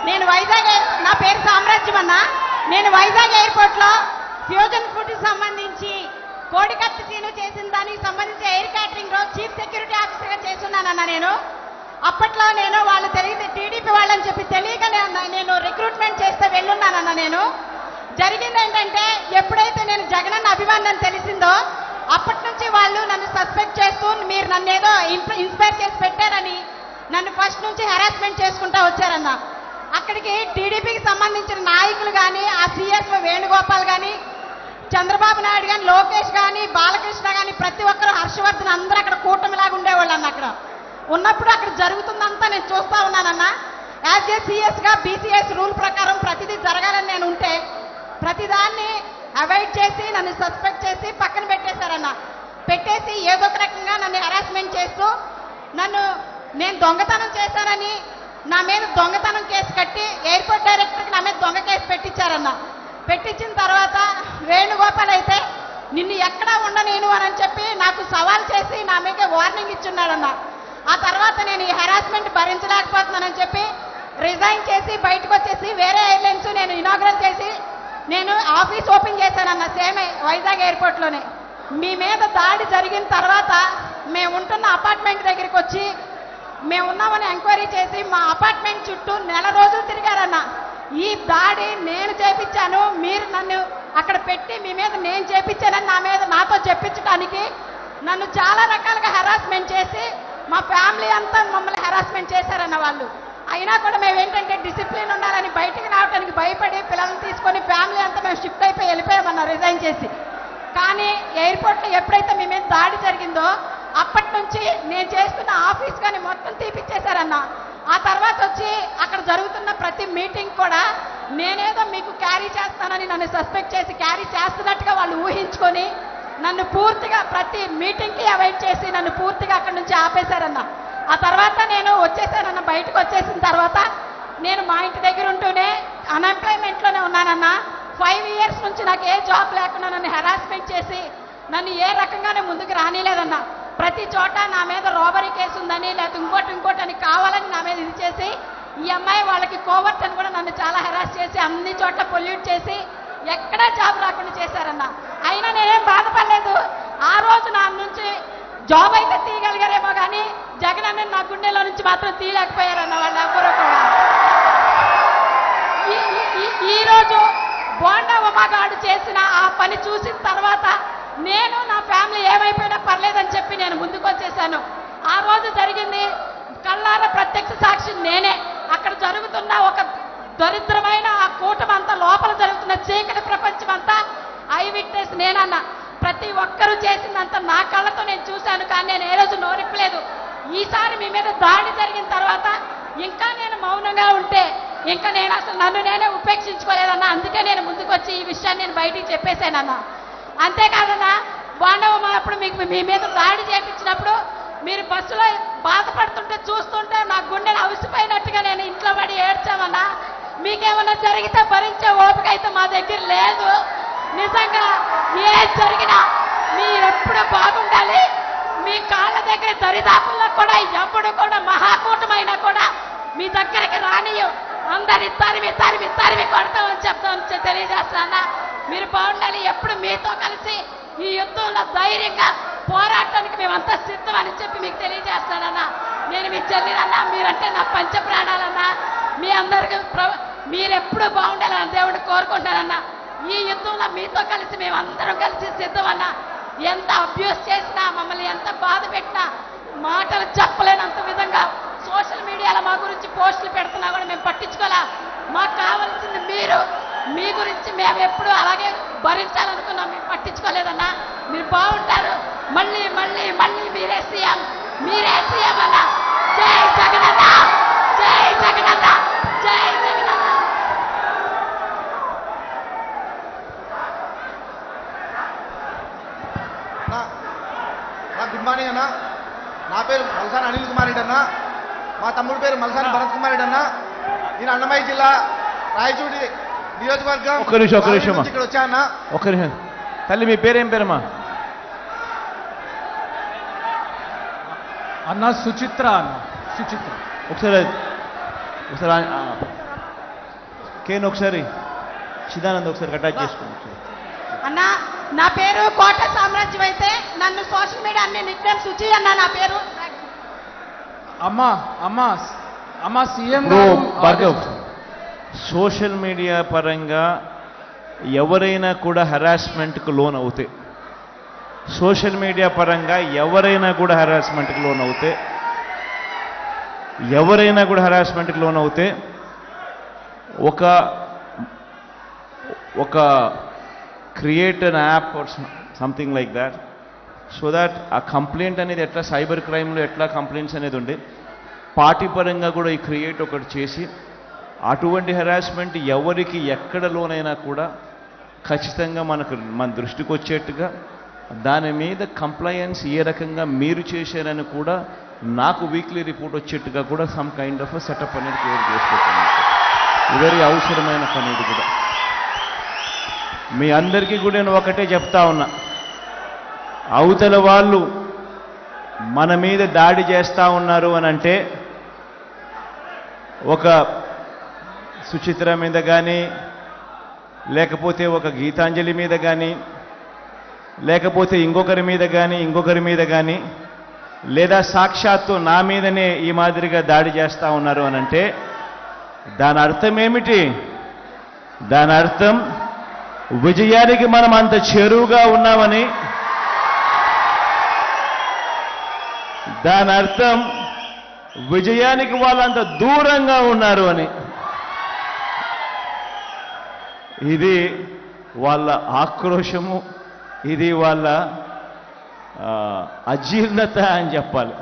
నేను వైజాగ్ నా పేరు సామ్రాజ్యం అన్న. నేను వైజాగ్ ఎయిర్పోర్ట్లో ఫ్యూజన్ ఫుడ్కి సంబంధించి కోడికత్తి సీను చేసిన దానికి సంబంధించి ఎయిర్ క్యాటరింగ్ లో చీఫ్ సెక్యూరిటీ ఆఫీసర్గా చేస్తున్నానన్న. నేను అప్పట్లో నేను వాళ్ళు తెలియదు టీడీపీ వాళ్ళని చెప్పి తెలియకనే నేను రిక్రూట్మెంట్ చేస్తే వెళ్ళున్నానన్న. నేను జరిగింది ఏంటంటే ఎప్పుడైతే నేను జగనన్న అభిమానం తెలిసిందో అప్పటి నుంచి వాళ్ళు నన్ను సస్పెక్ట్ చేస్తూ మీరు నన్ను ఏదో ఇన్స్పైర్ చేసి పెట్టారని నన్ను ఫస్ట్ నుంచి హెరాస్మెంట్ చేసుకుంటా వచ్చారన్న. అక్కడికి టీడీపీకి సంబంధించిన నాయకులు కానీ ఆ సిఎస్ వేణుగోపాల్ కానీ చంద్రబాబు నాయుడు కానీ లోకేష్ కానీ బాలకృష్ణ కానీ ప్రతి ఒక్కరు హర్షవర్ధన్ అందరూ అక్కడ కూటమిలాగా ఉండేవాళ్ళు అన్న. అక్కడ ఉన్నప్పుడు అక్కడ జరుగుతుందంతా నేను చూస్తా ఉన్నానన్న. యాజ్ ఏ సిఎస్గా బీసీఎస్ రూల్ ప్రకారం ప్రతిదీ జరగాలని నేను ఉంటే ప్రతిదాన్ని అవాయిడ్ చేసి నన్ను సస్పెక్ట్ చేసి పక్కన పెట్టేశారన్న. పెట్టేసి ఏదో ఒక రకంగా నన్ను హెరాస్మెంట్ చేస్తూ నేను దొంగతనం చేశానని నా మీద దొంగతనం కేసు కట్టి ఎయిర్పోర్ట్ డైరెక్టర్కి నా మీద దొంగ కేసు పెట్టించారన్న. పెట్టించిన తర్వాత వేణుగోపాల్ అయితే నిన్ను ఎక్కడా ఉండనేను అని చెప్పి నాకు సవాల్ చేసి నా మీద వార్నింగ్ ఇచ్చున్నాడన్న. ఆ తర్వాత నేను ఈ హెరాస్మెంట్ భరించలేకపోతున్నానని చెప్పి రిజైన్ చేసి బయటకు వచ్చేసి వేరే ఎయిర్లైన్స్ నేను ఇనాగ్రేట్ చేసి నేను ఆఫీస్ ఓపెన్ చేశానన్న. సేమ్ వైజాగ్ ఎయిర్పోర్ట్లోనే. మీ మీద దాడి జరిగిన తర్వాత మేము ఉంటున్న అపార్ట్మెంట్ దగ్గరికి వచ్చి మేము ఉన్నామని ఎంక్వైరీ చేసి మా అపార్ట్మెంట్ చుట్టూ నెల రోజులు తిరిగారన్న. ఈ దాడి నేను చేపించాను, మీరు నన్ను అక్కడ పెట్టి మీ మీద నేను చేపించానని నాతో చెప్పించడానికి నన్ను చాలా రకాలుగా హెరాస్మెంట్ చేసి మా ఫ్యామిలీ అంతా మమ్మల్ని హెరాస్మెంట్ చేశారన్న వాళ్ళు. అయినా కూడా మేము ఏంటంటే డిసిప్లిన్ ఉండాలని బయటికి రావడానికి భయపడి పిల్లల్ని తీసుకొని ఫ్యామిలీ అంతా మేము షిఫ్ట్ అయిపోయి వెళ్ళిపోయామన్నా రిజైన్ చేసి. కానీ ఎయిర్పోర్ట్లో ఎప్పుడైతే మీ మీద దాడి జరిగిందో అప్పటి నుంచి నేను చేస్తున్న ఆఫీస్ కానీ మొత్తం తీపిచ్చేశారన్న. ఆ తర్వాత వచ్చి అక్కడ జరుగుతున్న ప్రతి మీటింగ్ కూడా నేనేదో మీకు క్యారీ చేస్తానని నన్ను సస్పెక్ట్ చేసి క్యారీ చేస్తున్నట్టుగా వాళ్ళు ఊహించుకొని నన్ను పూర్తిగా ప్రతి మీటింగ్కి అవాయిడ్ చేసి నన్ను పూర్తిగా అక్కడి నుంచి ఆపేశారన్న. ఆ తర్వాత నేను వచ్చేసానన్న. బయటకు వచ్చేసిన తర్వాత నేను మా ఇంటి దగ్గర ఉంటూనే అన్ఎంప్లాయ్మెంట్లోనే ఉన్నానన్న. 5 years నుంచి నాకు ఏ జాబ్ లేకుండా నన్ను హెరాస్మెంట్ చేసి నన్ను ఏ రకంగానే ముందుకు రానిలేదన్న. ప్రతి చోట నా మీద రాబరీ కేసు ఉందని లేకపోతే ఇంకోటి అని కావాలని నా మీద ఇది చేసి ఈ అమ్మాయి వాళ్ళకి కోవర్ట్ అని కూడా నన్ను చాలా హెరాస్ చేసి అన్ని చోట్ల పొల్యూట్ చేసి ఎక్కడా జాబ్ రాకుండా చేశారన్న. అయినా నేనేం బాధపడలేదు. ఆ రోజు నా నుంచి జాబ్ అయితే తీయగలిగారేమో కానీ జగన్ అన్న నా గుండెలో నుంచి మాత్రం తీయలేకపోయారన్న వాళ్ళు ఎవ్వరూ కూడా. ఈరోజు బోండా ఉమాగాడు చేసిన ఆ పని చూసిన తర్వాత నేను నా ఫ్యామిలీ ఏమైపోయినా పర్లేదని చెప్పి నేను ముందుకు వచ్చేసాను. ఆ రోజు జరిగింది కళ్ళారా ప్రత్యక్ష సాక్షి నేనే. అక్కడ జరుగుతున్న ఒక దరిద్రమైన ఆ కూటమంతా లోపల జరుగుతున్న చీకటి ప్రపంచం అంతా ఐ విట్నెస్ నేనన్న. ప్రతి ఒక్కరూ చేసిందంతా నా కళ్ళతో నేను చూశాను. కానీ నేను ఏ రోజు నోరిప్పలేదు. ఈసారి మీ మీద దాడి జరిగిన తర్వాత ఇంకా నేను మౌనంగా ఉంటే ఇంకా నేను అసలు నన్ను నేనే ఉపేక్షించుకోలేదన్నా. అందుకే నేను ముందుకు వచ్చి ఈ విషయాన్ని నేను బయటికి చెప్పేశానన్నా. అంతేకాదన్నా, బాండవమ్మ అప్పుడు మీకు మీ మీద దాడి చేయించినప్పుడు మీరు బస్సులో బాధపడుతుంటే చూస్తుంటే నా గుండెలు అవిసిపోయినట్టుగా నేను ఇంట్లో పడి ఏడ్చామన్నా. మీకేమన్నా జరిగితే భరించే ఓపిక అయితే మా దగ్గర లేదు. నిజంగా ఏది జరిగినా మీరెప్పుడు బాగుండాలి. మీ కాళ్ళ దగ్గర దరిదాపుల్లో కూడా ఎప్పుడు కూడా మహాకూటమైనా కూడా మీ దగ్గరికి రానియం. అందరి తరిమి కొడతామని చెప్తామని తెలియజేస్తానా. మీరు బాగుండాలి. ఎప్పుడు మీతో కలిసి ఈ యుద్ధంలో ధైర్యంగా పోరాటానికి మేమంతా సిద్ధమని చెప్పి మీకు తెలియజేస్తానన్నా. నేను మీ చెల్లినన్నా, మీరంటే నా పంచ ప్రాణాలన్నా. మీ అందరికీ మీరెప్పుడు బాగుండాలని దేవుడు కోరుకుంటానన్నా. ఈ యుద్ధంలో మీతో కలిసి మేమందరం కలిసి సిద్ధమన్నా. ఎంత అబ్యూస్ చేసినా మమ్మల్ని ఎంత బాధ పెట్టినా మాటలు చెప్పలేనంత విధంగా సోషల్ మీడియాలో మా గురించి పోస్టులు పెడుతున్నా కూడా మేము పట్టించుకోలే. మాకు కావాల్సింది మీరు. మీ గురించి మేము ఎప్పుడు అలాగే భరించాలనుకున్నాం. మేము పట్టించుకోలేదన్నా. మీరు బాగుంటారు. మళ్ళీ మళ్ళీ మళ్ళీ మీరే సీఎం అన్న. జై జగనన్న, జై జగనన్న, జై జగనన్న. గుడ్ మార్నింగ్ అన్న. నా పేరు మల్సాని అనిల్ కుమార్ రెడ్డి అన్న. మా తమ్ముడి పేరు మల్సాని భరత్ కుమార్ రెడ్డి అన్న. నేను అన్నమయ్య జిల్లా రాయచూడి నియోజకవర్గం ఒక్క నిమిషం ఇక్కడ వచ్చా అన్న. ఒక్క నిమిషం తల్లి, మీ పేరేం పేరమ్మా? అన్న సుచిత్ర. అన్న సుచిత్ర. ఒకసారి కేన్ ఒకసారి చిదానంద్ ఒకసారి అటాచ్ చేసుకోండి. అన్న నా పేరు కోట సామ్రాజ్యం అయితే నన్ను సోషల్ మీడియా అన్ని నిత్యం శుచి అన్న నా పేరు. అమ్మా సీఎం భార్గవ్, సోషల్ మీడియా పరంగా ఎవరైనా కూడా హెరాస్మెంట్కు లోన్ అవుతే, సోషల్ మీడియా పరంగా ఎవరైనా కూడా హెరాస్మెంట్కి లోన్ అవుతే ఒక create an app or something like that, so that ఆ కంప్లైంట్ అనేది ఎట్లా సైబర్ క్రైమ్లో ఎట్లా కంప్లైంట్స్ అనేది ఉండే, పార్టీ పరంగా కూడా ఈ క్రియేట్ ఒకటి చేసి అటువంటి హెరాస్మెంట్ ఎవరికి ఎక్కడ లోనైనా కూడా ఖచ్చితంగా మన దృష్టికి వచ్చేట్టుగా దాని మీద కంప్లయన్స్ ఏ రకంగా మీరు చేశారని కూడా నాకు వీక్లీ రిపోర్ట్ వచ్చేట్టుగా కూడా సమ్ కైండ్ ఆఫ్ సెటప్ అనేది క్రియేట్ చేసుకుంటున్నాను. వెరీ అవసరమైన పని ఇది కూడా. మీ అందరికీ కూడా నేను ఒకటే చెప్తా ఉన్నా, అవతల వాళ్ళు మన మీద దాడి చేస్తూ ఉన్నారు అని అంటే ఒక సుచిత్ర మీద కానీ, లేకపోతే ఒక గీతాంజలి మీద కానీ, లేకపోతే ఇంకొకరి మీద కానీ లేదా సాక్షాత్తు నా మీదనే ఈ మాదిరిగా దాడి చేస్తూ ఉన్నారు అని అంటే దాని అర్థం ఏమిటి? దాని అర్థం విజయానికి మనం అంత చేరువుగా ఉన్నామని, దాని అర్థం విజయానికి వాళ్ళంత దూరంగా ఉన్నారు అని. ఇది వాళ్ళ ఆక్రోశము, ఇది వాళ్ళ అజీర్ణత అని చెప్పాలి.